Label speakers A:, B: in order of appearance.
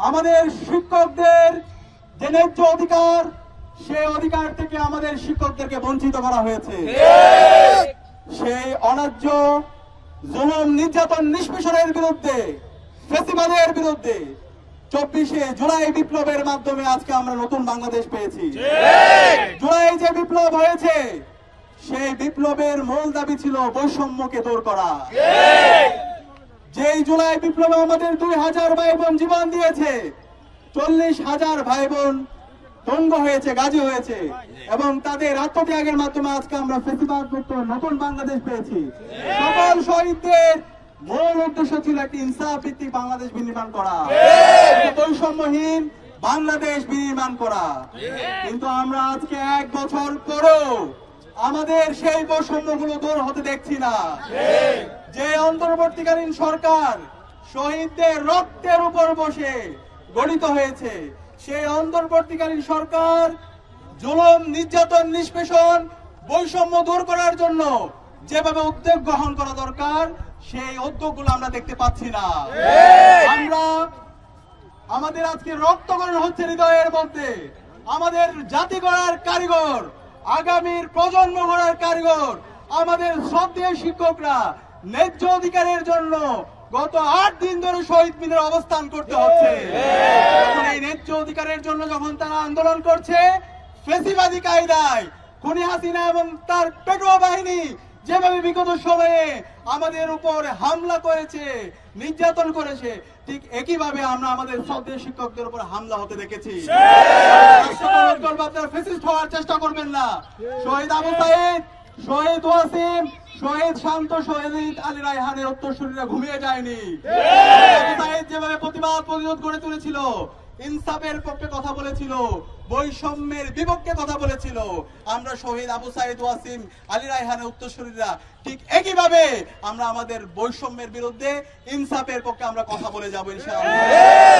A: আমাদের শিক্ষকদের যে ন্যায্য অধিকার, সেই অধিকার থেকে আমাদের শিক্ষকদেরকে বঞ্চিত করা হয়েছে। সেই অন্যায্য জুলুম, নির্যাতন, নিষ্পেষণের বিরুদ্ধে, ফ্যাসিবাদের বিরুদ্ধে 24শে জুলাই বিপ্লবের মাধ্যমে আজকে আমরা নতুন বাংলাদেশ পেয়েছি। জুলাই যে বিপ্লব হয়েছে, সেই বিপ্লবের মূল দাবি ছিল বৈষম্যকে দূর করা। যেই জুলাই বিপ্লবে আমাদের 2000 ভাই বোন জীবন দিয়েছে, 40,000 ভাই বোন দঙ্গ হয়েছে, গাজী হয়েছে, এবং তাদের আত্মত্যাগের মাধ্যমে আজকে আমরা ফ্যাসিবাদ মুক্ত নতুন বাংলাদেশ পেয়েছি। সকল শহীদদের মূল উদ্দেশ্য ছিল একটি ইনসাফ ভিত্তিক বাংলাদেশ বিনির্মাণ করা, বৈষম্যহীন বাংলাদেশ বিনির্মাণ করা। কিন্তু আমরা আজকে 1 বছর পরেও আমাদের সেই বৈষম্যগুলো দূর হতে দেখছি না। যে অন্তর্বর্তীকালীন সরকার শহীদদের রক্তের উপর বসে গঠিত হয়েছে, সেই অন্তর্বর্তীকালীন সরকার জুলুম, নির্যাতন, নিষ্পেষণ, বৈষম্য দূর করার জন্য যেভাবে উদ্যোগ গ্রহণ করা দরকার, সেই উদ্যোগগুলো আমরা দেখতে পাচ্ছি না। আমরা আমাদের আজকে রক্তকরণ হচ্ছে হৃদয়ের মধ্যে। আমাদের জাতি গড়ার কারিগর, আগামীর প্রজন্ম গড়ার কারিগর, আমাদের শ্রদ্ধেয় শিক্ষকরা ন্যায্য অধিকারের জন্য গত 8 দিন ধরে শহীদ মিনারে অবস্থান করতে হচ্ছে। এখন এই ন্যায্য অধিকারের জন্য যখন তারা আন্দোলন করছে, ফ্যাসিবাদী কায়দায় খুনি হাসিনা এবং তার পেটোয়া বাহিনী যেভাবে বিগত সময়ে আমাদের উপর হামলা করেছে, নির্যাতন করেছে, ঠিক একইভাবে আমরা আমাদের শ্রদ্ধেয় শিক্ষকদের উপর হামলা হতে দেখেছি। আপনারা ফ্যাসিস্ট হওয়ার চেষ্টা করবেন না। শহীদ আবু সাইদ, শহীদ ওয়াসিম, শহীদ শান্ত, শহীদ আলী রায়হানের উত্তরসূরিরা ঘুমিয়ে যায়নি। আবু সাইদ যেভাবে প্রতিরোধ গড়ে তুলেছিল, ইনসাফের পক্ষে কথা বলেছিল, বৈষম্যের বিপক্ষে কথা বলেছিল, আমরা শহীদ আবু সাইদ, ওয়াসিম, আলী রায়হানের উত্তরসূরিরা ঠিক একইভাবে আমরা আমাদের বৈষম্যের বিরুদ্ধে, ইনসাফের পক্ষে আমরা কথা বলে যাবো ইনশাআল্লাহ।